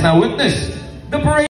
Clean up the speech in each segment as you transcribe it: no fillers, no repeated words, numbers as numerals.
Now witness the parade.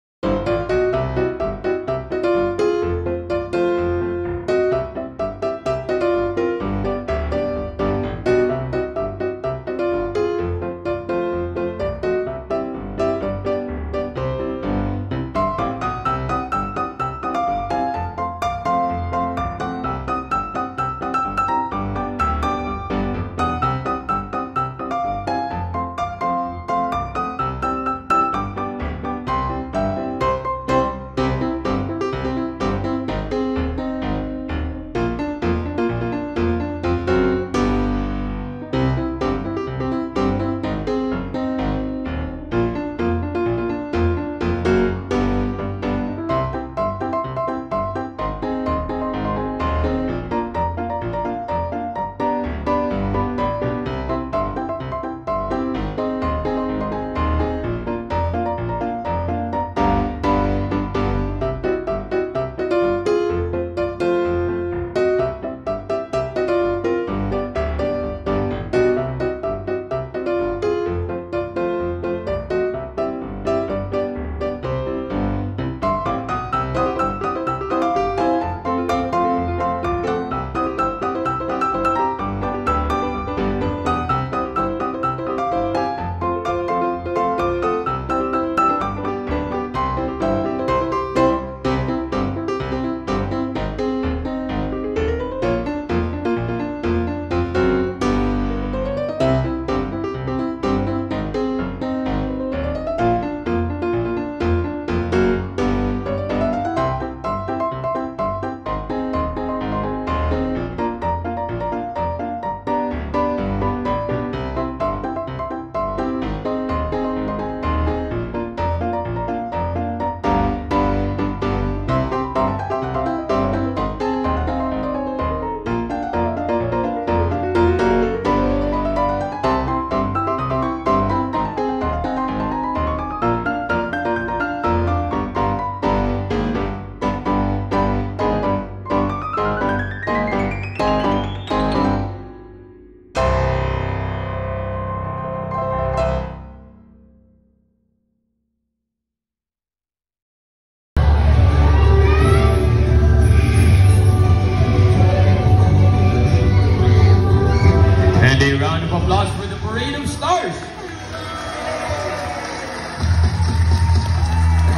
A round of applause for the Parade of Stars.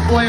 Boy,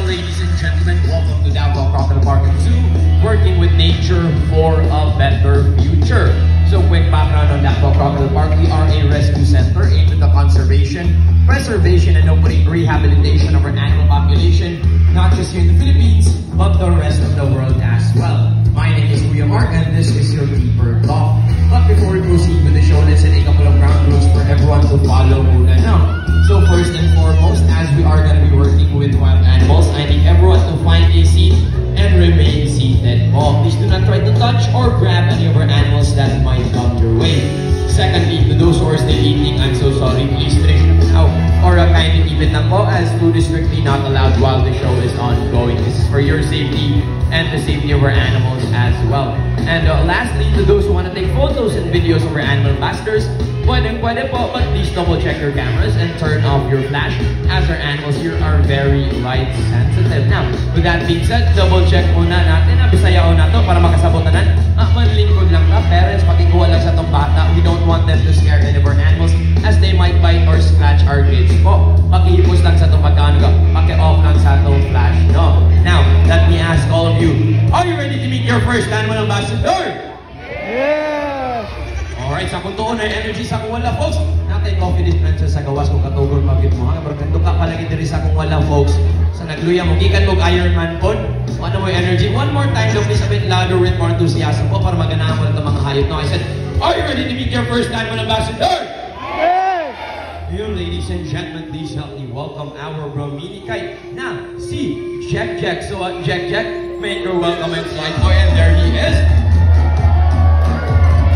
ladies and gentlemen, welcome to Davao Crocodile Park Zoo, working with nature for a better future. So quick background on Davao Crocodile Park. We are a rescue center aimed at the conservation, preservation, and hopefully rehabilitation of our animal population, not just here in the Philippines, but the rest of the world as well. My name is Kuya Mark, and this is your Keeper Talk. But before we proceed with the show, let's set a couple of ground rules for everyone to follow muna now. So first and foremost, as we are going to be working with wild animals, I need everyone to find a seat and remain seated. Please do not try to touch or grab any of our animals that might come your way. Secondly, to those who are still eating, I'm so sorry, please finish out or kindly keep it lang po, as food is strictly not allowed while the show is ongoing. This is for your safety and the safety of our animals as well. And lastly, to those who want to take photos and videos of our animal ambassadors, pwede po, but please double check your cameras and turn off your flash, as our animals here are very light sensitive. Now, with that being said, double check muna natin, Bisaya na to para makasabot na nan. Manlingkod lang ka, parents, pakikuha lang sa itong bata. We don't want them to scare any of our animals, as they might bite or scratch our kids po. Pakihipos lang sa itong pagkano ka, paki-off lang sa itong flash, no? Now, let me ask all of you, are you ready to meet your first animal ambassador? Yes! Alright, sa kung tuon ay energy sa kung wala, folks. Nakay confident man sa gawas kung katugol pagit mo. Pero ganito ka palagi diri sa kung wala, folks. Sa nagluya mo, gikan mo Iron Man po. Ano mo energy? One more time, so please a bit louder with more enthusiasm po para maganahan mo ng mga hayop. No, I said, are you ready to meet your first animal ambassador? Yes! You, ladies and gentlemen, please help me welcome our Bromini Kite. Now, see, Jack. So, Jack, make your welcome and flight boy, and there he is.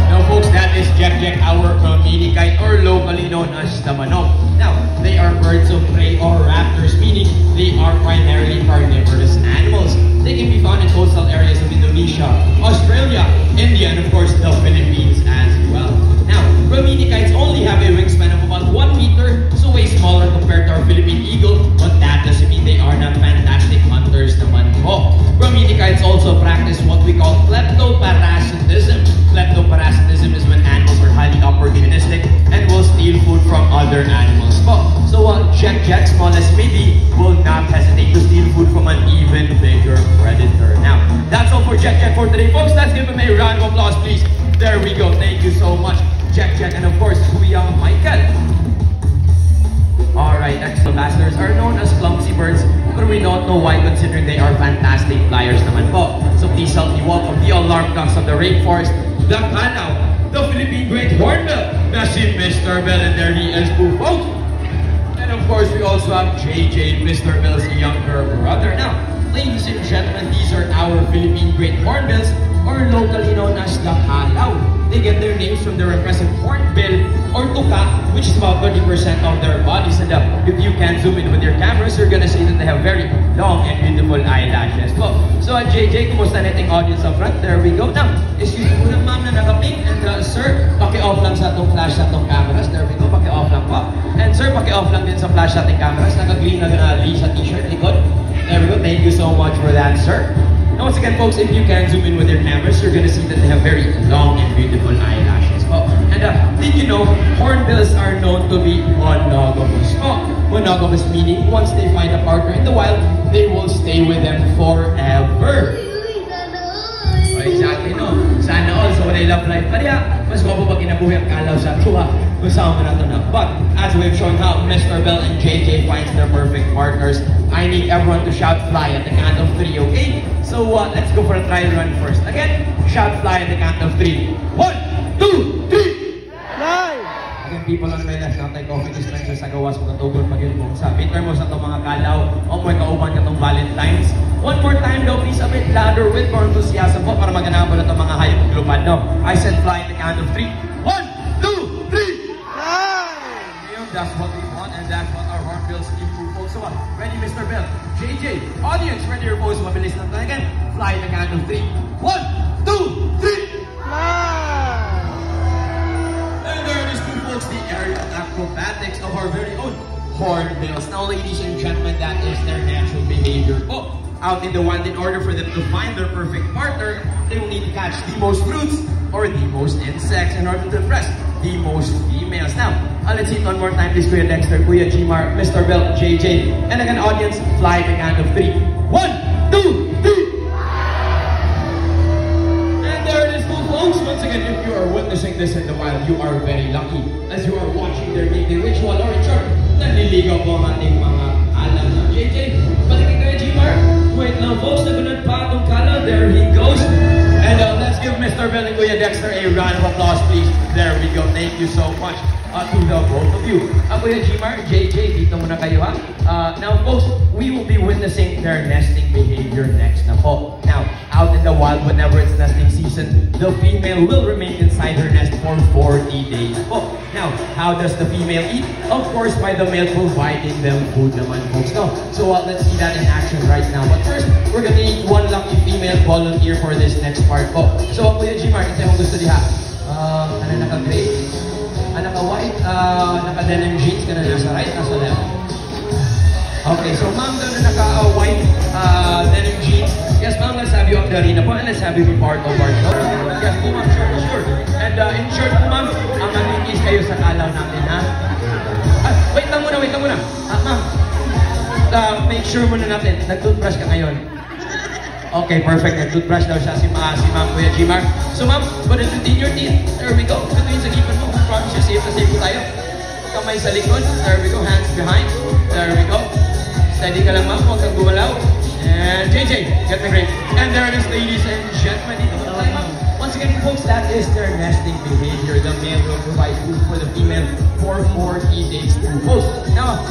Now, folks, that is Jack, our Bromini Kite, or locally known as the Manok. Now, they are birds of prey or raptors, meaning they are primarily carnivorous animals. They can be found in coastal areas of Indonesia, Australia, India, and of course, the Philippines as well. Now, Bromini Kites only have a wingspan of about 1 meter meter, so way smaller compared to our Philippine eagle, but that doesn't mean they are not fantastic hunters naman po. Bromeliacides also practice what we call kleptoparasitism. Kleptoparasitism is when animals are highly opportunistic and will steal food from other animals po. So Jack, small as maybe, will not hesitate to steal food from an even bigger predator. Now, that's all for Jack for today, folks. Let's give him a round of applause, please. There we go. Thank you so much, Jack, and of course, Kuya Michael. Alright, next ambassadors are known as clumsy birds, but we don't know why considering they are fantastic flyers naman po. So please help me welcome the alarm clocks of the rainforest, the Kanaw, the Philippine Great Hornbill, na si Mr. Bell, and there he is po, folks. And of course, we also have JJ, Mr. Bell's younger brother. Now, ladies and gentlemen, these are our Philippine Great Hornbills, or locally known as the Kalaw. They get their names from their impressive hornbill or tuka, which is about 30% of their bodies. And if you can zoom in with your cameras, you're gonna see that they have very long and beautiful eyelashes. So JJ, kumusta nating audience up front? There we go. Now, excuse me muna ma'am na naka-pink. And sir, paki-off lang sa itong flash sa itong cameras. There we go, paki-off lang po. And sir, paki-off lang din sa flash sa ating cameras. Naka-green na sa t-shirt, likod. There we go, thank you so much for that, sir. Now, once again, folks, if you can zoom in with your cameras, you're gonna see that they have very long and beautiful eyelashes. And did you know, hornbills are known to be monogamous? Monogamous meaning once they find a partner in the wild, they will stay with them forever. Exactly, no? Sana all, so they love life. But yeah, mas mapo pag kinabuhi ang kalaw sa tuwa. Kasama na ito na. But, as we've shown how Mr. Bell and JJ finds their perfect partners, I need everyone to shout fly at the count of 3, okay? So, let's go for a trial run first. Again, shout fly at the count of 3. 1, 2, 3! Fly! Again, people on my left, not like coffee dispenser sa gawas mo katugod pag-ilbong sa Peter mo sa itong mga kalaw o may kauban ka itong Valentine's. One more time though, please a bit louder with more enthusiasm po para maganahan po na itong mga hayop glupad, no? I said fly at the count of 3. 1, 2, 3! That's what we want, and that's what our hornbills keep to folks. So ready, Mr. Bell? JJ, audience, ready your pose. Mabilis na tayo again. Fly the count of 3. 1, 2, 3! Fly! And there it is, folks, the aerial acrobatics of our very own hornbills. Now, ladies and gentlemen, that is their natural behavior. Out in the wild, in order for them to find their perfect partner, they will need to catch the most fruits or the most insects in order to impress the most females. Now, let's see it one more time, please, Kuya Dexter, Kuya Gmar, Mr. Bell, JJ, and again, audience, fly the count of 3. 1, 2, 3! And there it is, folks. Once again, if you are witnessing this in the wild, you are very lucky as you are watching their mating ritual, or in short, nanliligaw po ang ating mga alam na JJ. Balikin kayo, Gmar. Wait lang, folks, nagunod pa itong kala. There he goes. And let's give Mr. Bell and Kuya Dexter a round of applause, please. There we go. Thank you so much to the both of you. Kuya Gmar, JJ, dito muna kayo ha. Now, folks, we will be witnessing their nesting behavior next na po. Now, out in the wild, whenever it's nesting season, the female will remain inside her nest for 40 days po. Now, how does the female eat? Of course, by the male providing them food naman, folks. No? So, let's see that in action right now. But first, we're gonna need one lucky female volunteer for this next part po. So, Kuya Gmar, ito yung gusto diha. Ano naka-gray? Naka-white? Naka-denim jeans ka na nasa right, nasa left? Okay, so ma'am, na naka-white denim jeans. Yes, ma'am, let's have you up the arena po and let's have you be part of our show. Yes po, ma'am, sure. And in short po, ma'am, mag-release kayo sa kalaw natin, ha? Wait lang muna. Ma'am, make sure muna natin, nag-toothbrush ka ngayon. Okay, perfect. Nag-toothbrush daw siya si ma'am, Kuya Gmar. So ma'am, put it in your teeth. There we go. Tutuin sa gipan mo. Promise you, safe na safe po tayo. Kamay sa likod. There we go. Hands behind. There we go. Steady ka lang, ma'am. Huwag kang gumalaw. And JJ, get the grade. And there it is, ladies and gentlemen. Dito na tayo, ma'am. Once again, folks, that is their nesting behavior. The male will provide food for the female for 40 days to host. Now,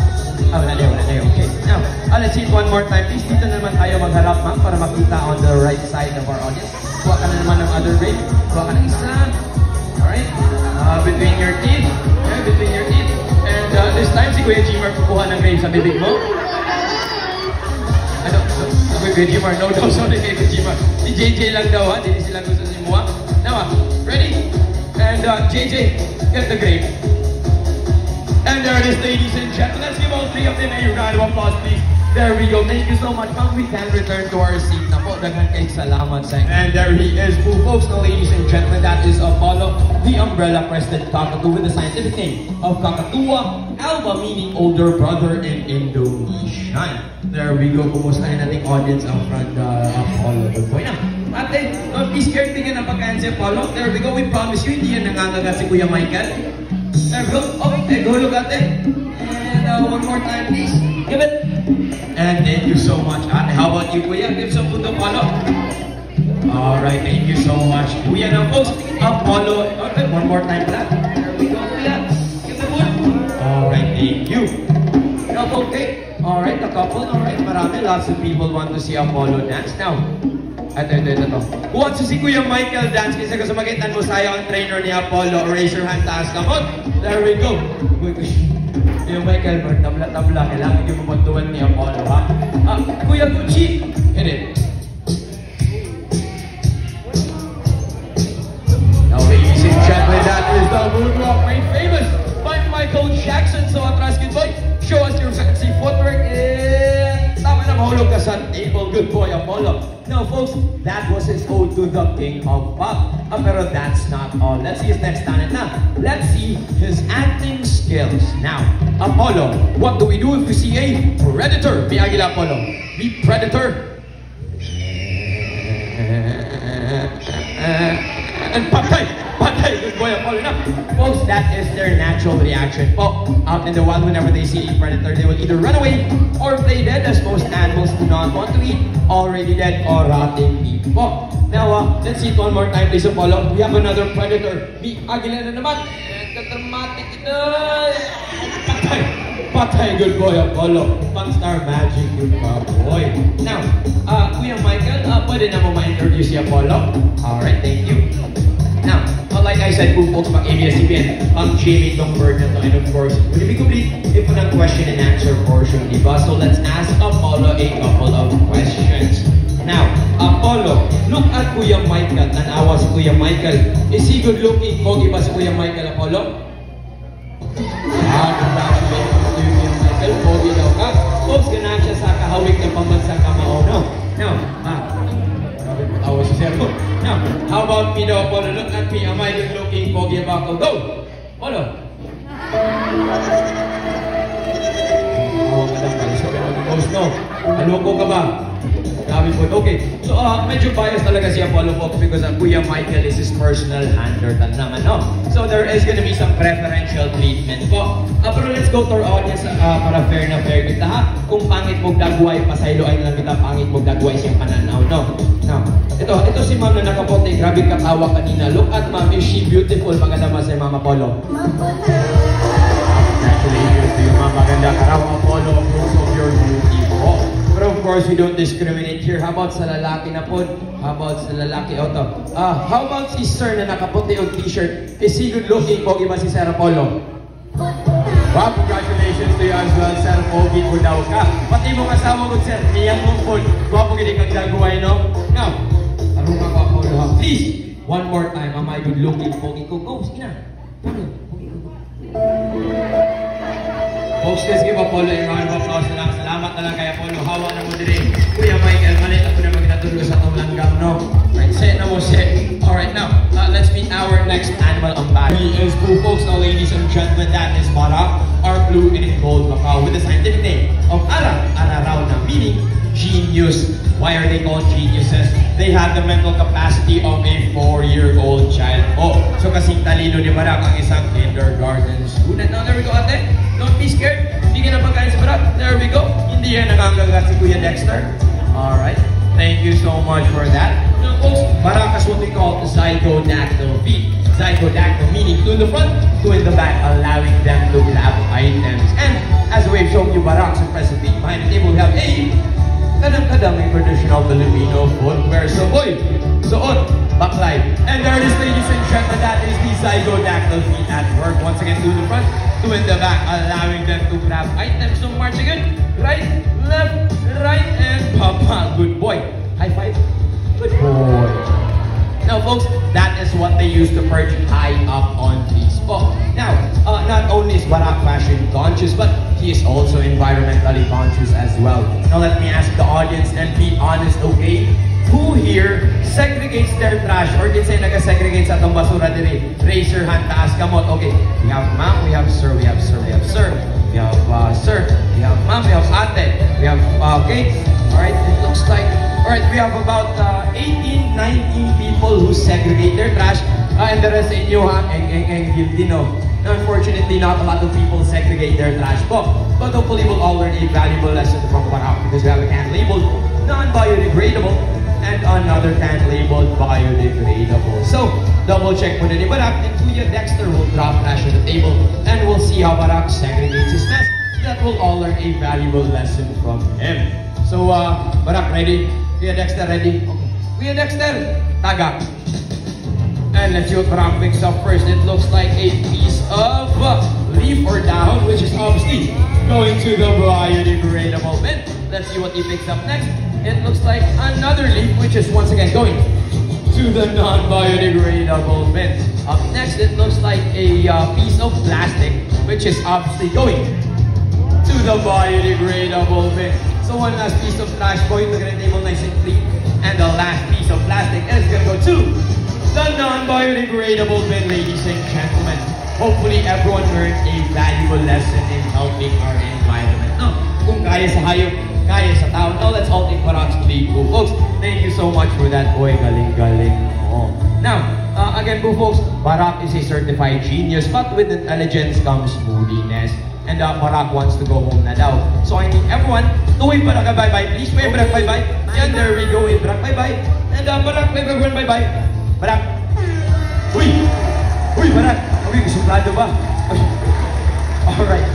wala tayo. Okay. Now, let's see it one more time. Please, dito naman tayo magharap, ma'am, para makita on the right side of our audience. Kuha ka na naman ng other grade. Kuha ka ng isa. Alright? Between your teeth. Okay, between your teeth. And this time, si Kuya Gmar kukuha ng grade sa bibig mo. Kuya Gmar, no, sorry kay Kuya Gmar. Si JJ lang daw, ha? Hindi sila gusto si Mua. Now, ready? And JJ, get the grade. And And there it is, ladies and gentlemen. Let's give all three of them a round of applause, please. There we go. Thank you so much. Ma'am, we can return to our seat na po. Daghan kay salamat sa inyo. And there he is, po, folks. Now, ladies and gentlemen, that is Apollo, the umbrella-crested cockatoo with the scientific name of Kakatua alba, meaning older brother in Indonesian. There we go. Kumustahin nating audience ang front Apollo. Good boy na. Ate, don't be scared tingin ang pagkain si Apollo. There we go. We promise you, hindi yan nangangagat si Kuya Michael. There we go. Okay, go look at it. And one more time, please. Give it. And thank you so much, ate. How about you, Kuya? Give some food to Apollo. Alright, thank you so much. Kuya na, folks. Apollo. Okay, one more time, Black. There we go, Kuya. Give the food. Alright, thank you. Now, okay. Alright, a couple. Alright, marami. Lots of people want to see Apollo dance. Now, ito. Who wants to see Kuya Michael dance? Kasi kung sumagitan mo sa'yo ang trainer ni Apollo, raise your hand, taas ka mo. There we go. Kuya Michael, tabla-tabla. Kailangan yung mabantuan ni Apollo, ha? Kuya Gucci, hit it. Now, ladies and gentlemen, that is the moonwalk made famous by Michael Jackson. So, atras, good boy, show us your fancy footwork. And tama na mahulog ka sa table. Good boy, Apollo. Now, folks, that was his ode to the king of pop. Pero that's not all. Let's see his next talent now. Let's see his acting skills. Now, Apollo, what do we do if we see a predator? May agila, Apollo. Be predator. And patay! Good boy, Apollo. Now, folks, that is their natural reaction. Out in the wild, whenever they see a predator, they will either run away or play dead, as most animals do not want to eat already dead or rotting meat. Now, let's see it one more time, please, Apollo. We have another predator. Be agila na naman. And the dramatic Patay, good boy, Apollo. Pang-star magic, good boy. Now, Kuya Michael, pwede na mo ma-introduce si Apollo? Alright, thank you. Now, like I said, folks, pang ABS-CBN, pang Jamie tong bird na to, and of course, will be complete if po ng question and answer portion, diba? So let's ask Apollo a couple of questions. Now, Apollo, look at Kuya Michael. Tanawa si Kuya Michael. Is he good looking? Pogi ba si Kuya Michael, Apollo? Congratulations to you, Kuya Michael. Pogi daw ka. Folks, ganaan siya sa kahawig ng pambansang kamao, no? Now, tawa si Sir. Now, how about me daw, Apollo? Look at me. Am I good looking? Pogi ba ako? Go! Apollo! Madam, so, no. Aloko ka ba? Grabe po. Okay. So, medyo biased talaga si Apollo po because Kuya Michael is his personal handler naman, no? So, there is gonna be some preferential treatment po. Pero let's go to our audience para fair na fair kita, ha? Kung pangit mong dagway, pasaylo ay lang kita, pangit mong dagway siyang pananaw, no? Now, ito si ma'am na nakapote. Grabe katawa kanina. Look at ma'am. Is she beautiful? Maganda ba si Ma'am Apollo? Congratulations to you, ma'am. Maganda ka raw, Apollo. Proof of your beauty po. But of course, we don't discriminate here. How about sa lalaki na po? How about sa lalaki? How about si Sir na nakaputi o t-shirt? Is he good looking? Pogi ba si Sir Apollo? Wow, congratulations to you as well, Sir. Pogi ko daw ka. Pati mong asawa ko, Sir. Niyang mong po. Wapo gini kang gagaway, no? Now, tarong ka pa, Apollo. Please, one more time. Am I good looking? Pogi ko. Go, sige na. Folks, let's give Apollo a round of applause na lang. Salamat na lang kay Apollo. Hawa na mo din. Kuya Michael, malit ako na magkatulo sa itong langgam, no? Right, set na mo, set. Alright, now, let's meet our next animal ambassador. He is Poo, folks. Now, ladies and gentlemen, that is Barak, our blue and gold macaw with the scientific name of Ararauna, meaning genius. Why are they called geniuses? They have the mental capacity of a 4-year-old child. So kasing talino ni Barak ang isang kindergarten student. Now, there we go, ate. Don't be scared. Hindi ka na pagkain sa Barak. There we go. Hindi yan nakakagat si Kuya Dexter. Alright. Thank you so much for that. Now, folks, Barak is what we call zygodactyl feet. Zygodactyl meaning to the front, to in the back, allowing them to grab items. And as we've shown you, Barak's impressively behind the table, we have a kadang-kadang may traditional Filipino footwear. So, boy, suot, baklay. And there it is, ladies and gentlemen, that is the zygodactyl feet at work. Once again, to the front, to in the back, allowing them to grab items. So, march again, right, left, right, and papa. Good boy. High five. Good boy. Now, folks, that is what they use to perch high up on trees. Now, not only is Barak fashion conscious, but he is also environmentally conscious as well. Now let me ask the audience and be honest, okay? Who here segregates their trash or kinsay naga-segregate sa itong basura diri? Raise your hand, taas kamot. Okay, we have ma'am, we have sir, we have sir, we have sir. We have sir, we have ma'am, we have ate, we have okay. Alright, it looks like, alright, we have about 18, 19 people who segregate their trash. And the rest sa inyo ha, guilty no. Now, unfortunately, not a lot of people segregate their trash box. But hopefully we'll all learn a valuable lesson from Barak because we have a can labeled non-biodegradable and another can labeled biodegradable. So, double check muna ni Barak and Kuya Dexter will drop trash on the table and we'll see how Barak segregates his mess. That will all learn a valuable lesson from him. So, Barak ready? Kuya Dexter ready? Okay. Kuya Dexter, tagak. And let's see what Barak picks up first. It looks like a piece of leaf or dahon, which is obviously going to the biodegradable bin. Let's see what he picks up next. It looks like another leaf, which is once again going to the non-biodegradable bin. Up next, it looks like a piece of plastic, which is obviously going to the biodegradable bin. So one last piece of trash going to the table nice and clean. And the last piece of plastic is going to go to the non-biodegradable bin, ladies and gentlemen. Hopefully, everyone learned a valuable lesson in helping our environment. No, kung kaya sa hayop, kaya sa tao. Now, let's all take Barak's lead, po, folks. Thank you so much for that, boy. Galing-galing. Oh. Now, again, po, folks, Barak is a certified genius, but with intelligence comes moodiness. And Barak wants to go home na daw. So I need everyone to wave Barak a bye-bye. Please wave Barak bye-bye. And there we go, wave Barak bye-bye. And Barak, wave everyone bye-bye. Barak! Uy! Uy, Barak! Uy, suplado ba? Alright.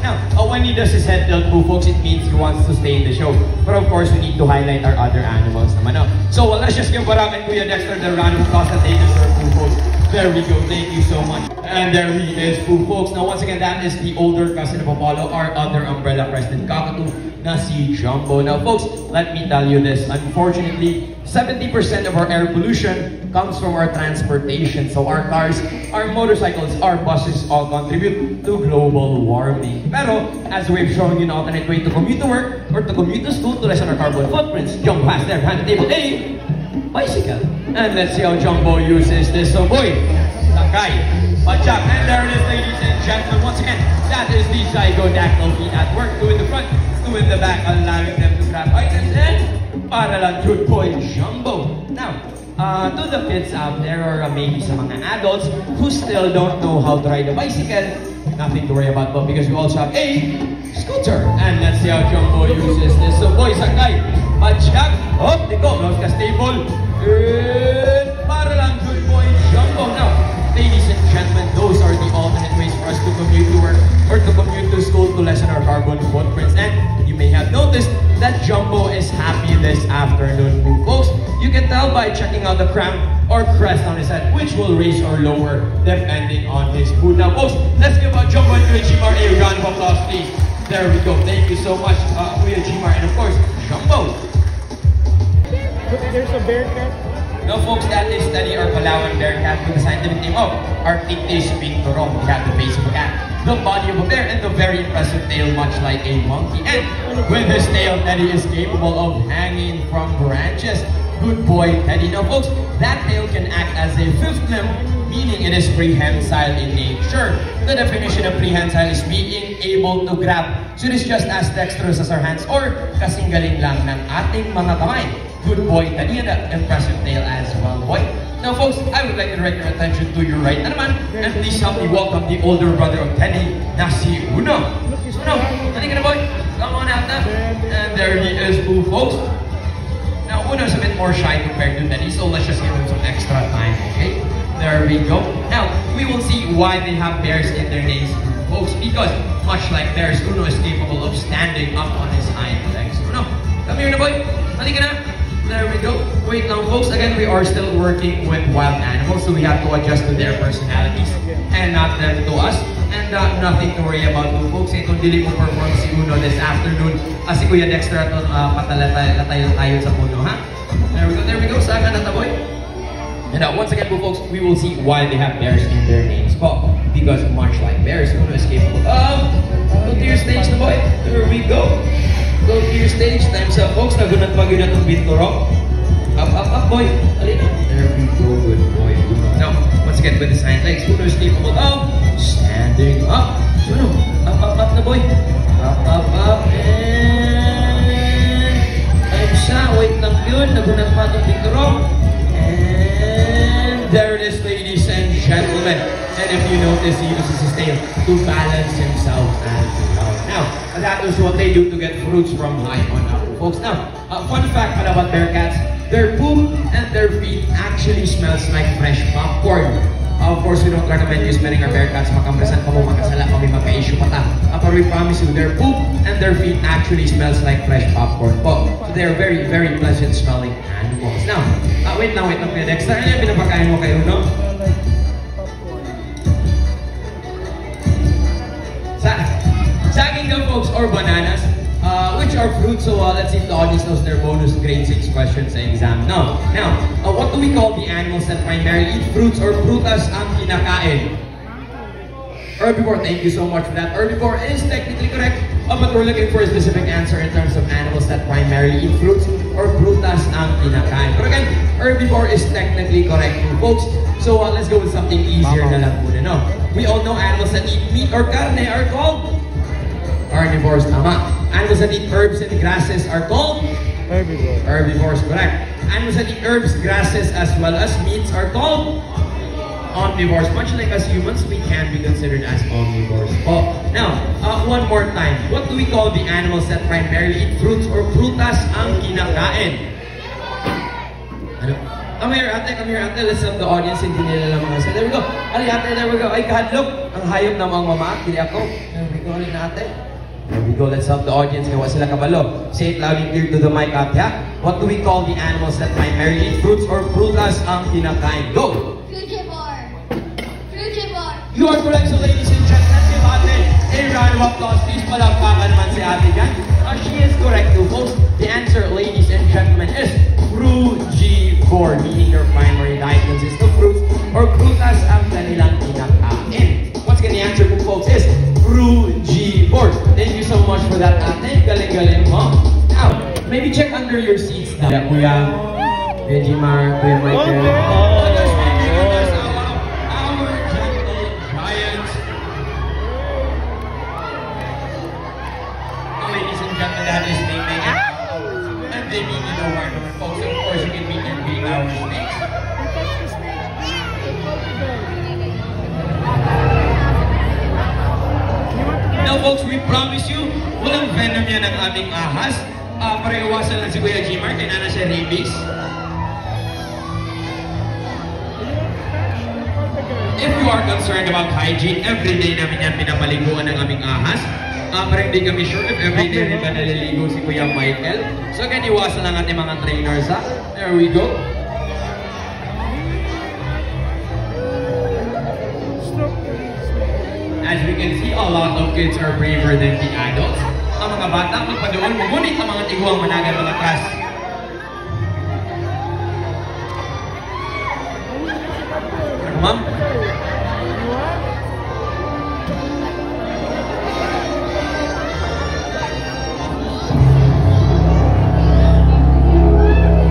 Now, when he does his head tilt move, folks, it means he wants to stay in the show. But of course, we need to highlight our other animals naman. No? So let's just give Barak and Kuya Dexter the round of applause that they deserve, Poo, folks. There we go. Thank you so much. And there he is, Poo, folks. Now, once again, that is the older cousin of Apollo, our other umbrella crested cockatoo, na si Jumbo. Now, folks, let me tell you this. Unfortunately, 70% of our air pollution comes from our transportation. So our cars, our motorcycles, our buses all contribute to global warming. Pero, as we've shown you an alternate way to commute to work or to commute to school to lessen our carbon footprints, jump past there, hand the table, A, bicycle. And let's see how Jumbo uses this. So boy, sakay, pachak. And there it is, ladies and gentlemen. Once again, that is the Zygodactyl feet at work. Two in the front, two in the back, allowing them to grab items. And para lang good boy, Jumbo. Now, to the kids out there or maybe sa mga adults who still don't know how to ride a bicycle, nothing to worry about, but because we also have a scooter. And let's see how Jumbo uses this. So boy, sakay, pachak, up they go. Now it's stable. And para lang good boy, Jumbo. Now, ladies and gentlemen, those are the alternate ways for us to commute to work or to commute to school to lessen our carbon footprints. And you may have noticed that Jumbo is happy this afternoon, folks. You can tell by checking out the crown or crest on his head, which will raise or lower depending on his mood. Now, folks, let's give Jumbo and Kuya Jmar a round of applause, please. There we go. Thank you so much, Kuya Jmar, and of course, Jumbo. There's a bear cat. No, folks, that is Teddy, our Palawan bear cat with the scientific name of Arctictis pintorum. We have the face of a cat, the body of a bear, and the very impressive tail, much like a monkey. And with his tail, Teddy is capable of hanging from branches. Good boy, Teddy. Now, folks, that tail can act as a fifth limb, meaning it is prehensile in nature. The definition of prehensile is being able to grab. So it is just as dexterous as our hands or kasing galing lang ng ating mga kamay. Good boy, Teddy, and that impressive tail as well, boy. Now, folks, I would like to direct your attention to your right na naman, and please help me welcome the older brother of Teddy, na si Uno. Uno, halika na, boy. Come on out na. And there he is, Poo, folks. Now, Uno's a bit more shy compared to Teddy, so let's just give him some extra time, okay? There we go. Now, we will see why they have bears in their names, folks, because much like bears, Uno is capable of standing up on his hind legs. Uno, come here na, boy. Halika na. There we go. Wait lang, folks. Again, we are still working with wild animals, so we have to adjust to their personalities and not them to us. And nothing to worry about, folks. Itong dili mo perform si Uno this afternoon. Si Kuya Dexter at patalatayo tayo sa puno, ha? There we go. There we go. Saan ka na, boy? And once again po folks, we will see why they have bears in their names po. Because much like bears, Uno is capable of... Go to your stage na boy. There we go. Go to your stage. Time's up folks. Nagunat pag yun itong binturo. Up boy. Alina. There we go. Good boy. Uno. Now, once again with his hind legs, Uno is capable of standing up. Uno. Up na boy. Up. And... Time siya. Wait lang yun. Nagunat pa itong binturo. And there it is, ladies and gentlemen. And if you notice, he uses his tail to balance himself as well. Now, that is what they do to get fruits from high on up, folks. Now, fun fact about bearcats, their poop and their feet actually smells like fresh popcorn. Of course, we don't recommend you smelling our bearcats. Makampresan pa mo, makasala kami, magka-issue pa ta. But we promise you, their poop and their feet actually smells like fresh popcorn po. So they are very, very pleasant smelling animals. Now, wait lang. Next time, pinapakain mo kayo, no? Saging daw, folks, or bananas, which are fruits. So let's see if the audience knows their bonus grade 6 questions sa exam. Now, what do we call the animals that primarily eat fruits or prutas ang kinakain? Herbivore, thank you so much for that. Herbivore is technically correct, but we're looking for a specific answer in terms of animals that primarily eat fruits or prutas ang kinakain. But again, herbivore is technically correct, folks. So let's go with something easier na lang muna, no? We all know animals that eat meat or carne are called carnivores, tama. Animals that eat herbs and grasses are called Herbivore. Herbivores, correct. Animals that eat herbs, grasses, as well as meats are called omnivores. Much like us humans, we can be considered as omnivores. Oh, now, one more time. What do we call the animals that primarily eat fruits or prutas ang kinakain? Ano? Come here, ate. Let's have the audience. Hindi nila lang mga sa. There we go. Ali, ate, there we go. Ay, kahadlok. Ang hayop ng mga mama. Kili ako. There we go, alin ate. There we go. Let's have the audience. Gawa sila kabalo. Say it loud and clear to the mic, ate. What do we call the animals that primarily eat fruits or prutas ang kinakain? Go! Frugivore. You are correct, so ladies and gentlemen, give ate a round of applause. Please palakpakan naman si ate dyan. She is correct too, folks. The answer, ladies and gentlemen, is frugivore, meaning your primary diet consists of fruits or prutas ang kanilang kinakain. Once again, the answer po, folks, is frugivore. Thank you so much for that, ate. Galing-galing mo. Now, maybe check under your seats now. Kuya Jimar, Kuya Michael. Others, our gentle giants. Ladies and gentlemen, that is Ming and they meet in the word of folks. Of course, you can meet and be our snakes. Now, folks, we promise you, walang venom yan ang aming ahas. Para iwasan lang si Kuya Jimar, kaya na siya rabies. If you are concerned about hygiene, everyday namin yan pinapaliguan ng aming ahas. Pero hindi kami sure if everyday rin ba naliligo si Kuya Michael. So again, iwasan lang ating mga trainers, ha? There we go. As we can see, a lot of kids are braver than the adults. Ang mga bata, magpadoon, ngunit ang mga tiguang managan mga atras. Ano, ma'am?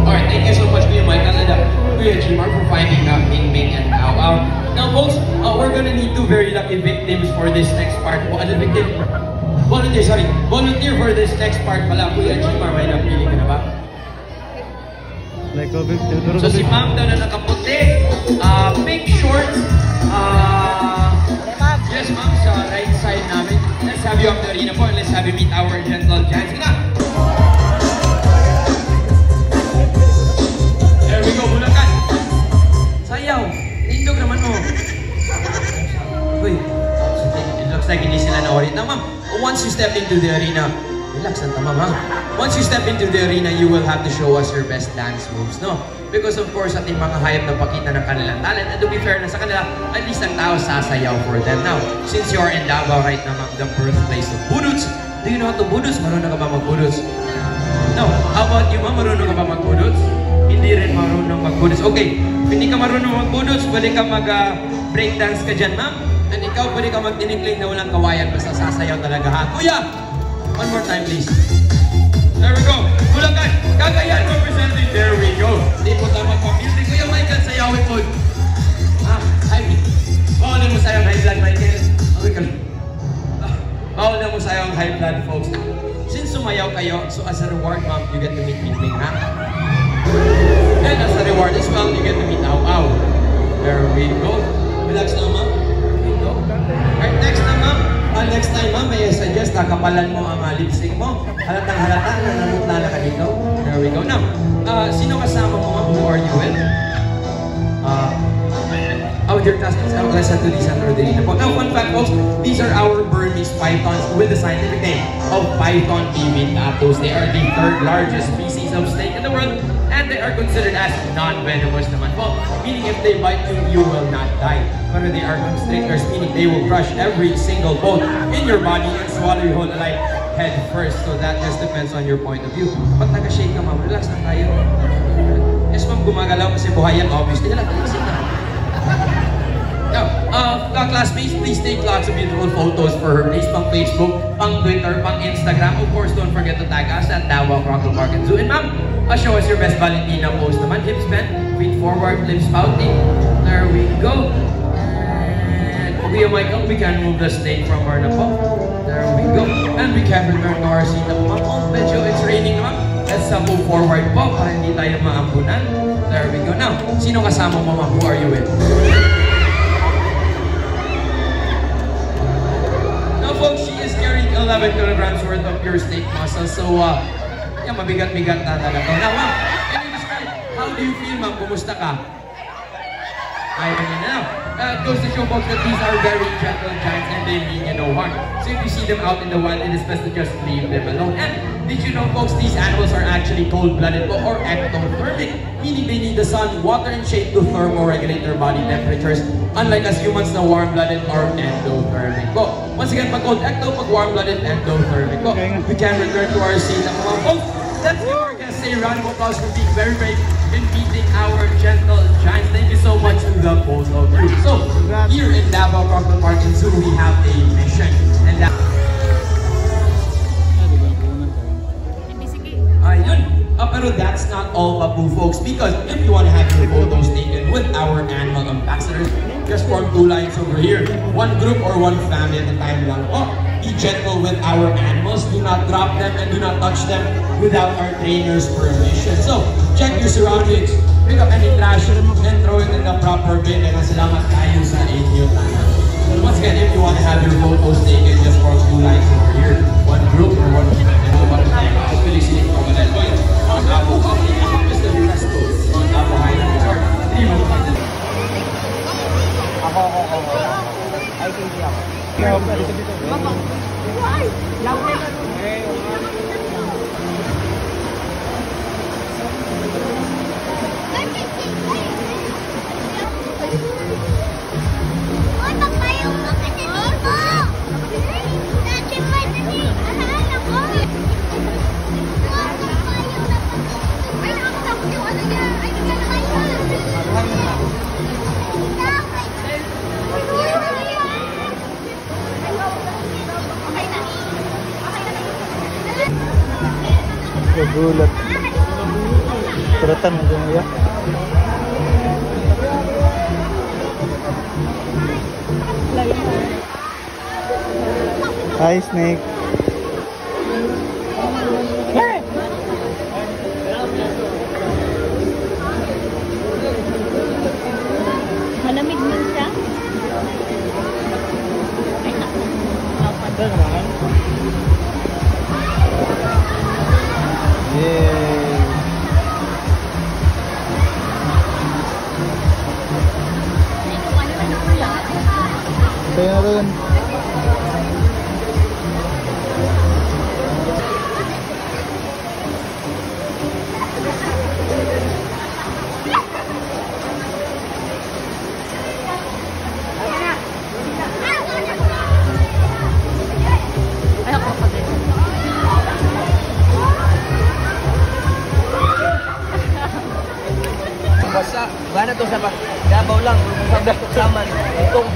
Alright, thank you so much, Kuya Michael and Kuya Jimar for finding Ming Ming and Ao Ao. Now, folks, we're gonna need two very lucky victims for this next part. Volunteer for this next part pala. Kuya Jimar, may napili ka na ba? Like a So si ma'am daw na nakaputi, pink shorts, yes ma'am, sa right side namin. Let's have you up the arena po and let's have you meet our gentle giants. Sige na! There we go, Bulacan! Sayaw! Tindog naman mo! Uy, it looks like hindi sila na-orit. Now ma'am, once you step into the arena, relax lang tama ma'am. Once you step into the arena, you will have to show us your best dance moves, no? Because of course, ating mga hayop na pakita ng kanilang talent. And to be fair na sa kanila, at least ang tao sasayaw for them. Now, since you are in Davao right now, the birthplace of budots, do you know how to budots? Marunong ka ba mag-budots? No. How about you, ma'am? Marunong ka ba mag-budots? hindi rin marunong mag-budots. Okay, kung hindi ka marunong mag-budots, pwede ka mag-breakdance ka dyan, ma'am. And ikaw, pwede ka magtinikling na walang kawayan, basta sasayaw talaga, ha? Kuya! One more time, please. There we go. Bulacan, Cagayan representing. There we go. Hindi po tayo magpapildi. Kuya Michael, sayawin po. Ay, bawal na mo sayang high blood, Michael. Okay ka lang. Bawal na mo sayang high blood, folks. Since sumayaw kayo, so as a reward, ma'am, you get to meet Pingping, ha? And as a reward as well, you get to meet Au Au. There we go. Relax na, ma'am. There we go. Alright, next na, ma'am. Next time, ma'am, may suggest na kapalan mo ang lip sync mo. Halatang halata na nanutlala ka dito. There we go. Now, sino kasama mo, ma'am? Who are you with? Your classmates, Alessa to Lisa and Rodelina. Now, fun fact, folks, these are our Burmese pythons with the scientific name of Python vividatus. They are the third largest species of snake in the world, and they are considered as non-venomous naman po. Meaning if they bite you, you will not die. But they are constrictors, meaning they will crush every single bone in your body and swallow you whole alive head first. So that just depends on your point of view. Pag nag-shake ka, ma'am, relax na tayo. Yes, ma'am, gumagalaw kasi buhayan, obviously. Relax na. Now, classmates, please take lots of beautiful photos for her page, pang Facebook, pang Twitter, pang Instagram. Of course, don't forget to tag us at Davao Crocodile Park and Zoo. And ma'am, show us your best Valentina pose naman. Hips bent, feet forward, lips pouting. There we go. And Kuya Michael, we can move the snake from her na po. There we go. And we can return to our seat na po, ma'am. Oh, medyo it's raining naman. Let's move forward po para hindi tayo maambunan. There we go. Now, sino kasama mo, ma'am? Who are you with? Folks, she is carrying 11 kilograms worth of pure steak muscle. So, yeah, mabigat-bigat talaga to. Now, ma'am, can you describe, how do you feel, ma'am? Kumusta ka? Ayaw niya na. It goes to show, folks, that these are very gentle giants and they mean you no harm. So if you see them out in the wild, it is best to just leave them alone. And did you know, folks, these animals are actually cold-blooded or ectothermic, meaning they need the sun, water, and shade to thermoregulate their body temperatures, unlike us humans na warm-blooded or endothermic. But once again, pag cold ecto, pag warm-blooded, endothermic. But we can return to our scene na mga folks. Let's give our guests a round of applause for being very brave in meeting our gentle giants. Thank you so much to the both of you. So, here in Davao Crocodile Park and Zoo, we have a mission. And that... Pero that's not all, Papu, folks, because if you want to have your photos taken with our animal ambassadors, just form two lines over here. One group or one family at a time lang. Oh, be gentle with our animals. Do not drop them and do not touch them without our trainer's permission. So, check your surroundings, pick up any trash, and throw it in the proper bin. And salamat tayo sa inyo. Once again, if you want to have your photos taken, just form two lines over here. One group or one family. Felicity from the point. On Apo Coffee, Mr. Resto, on Apo Highland Resort. Ako. Ay, hindi ako. Why? Lang na. Gulat. Teratan hanggang ya. Hi, Snake. Malamig man siya. Ada naman. Yay! Tayo na rin. dito sa Davao lang, sa Saman. Itong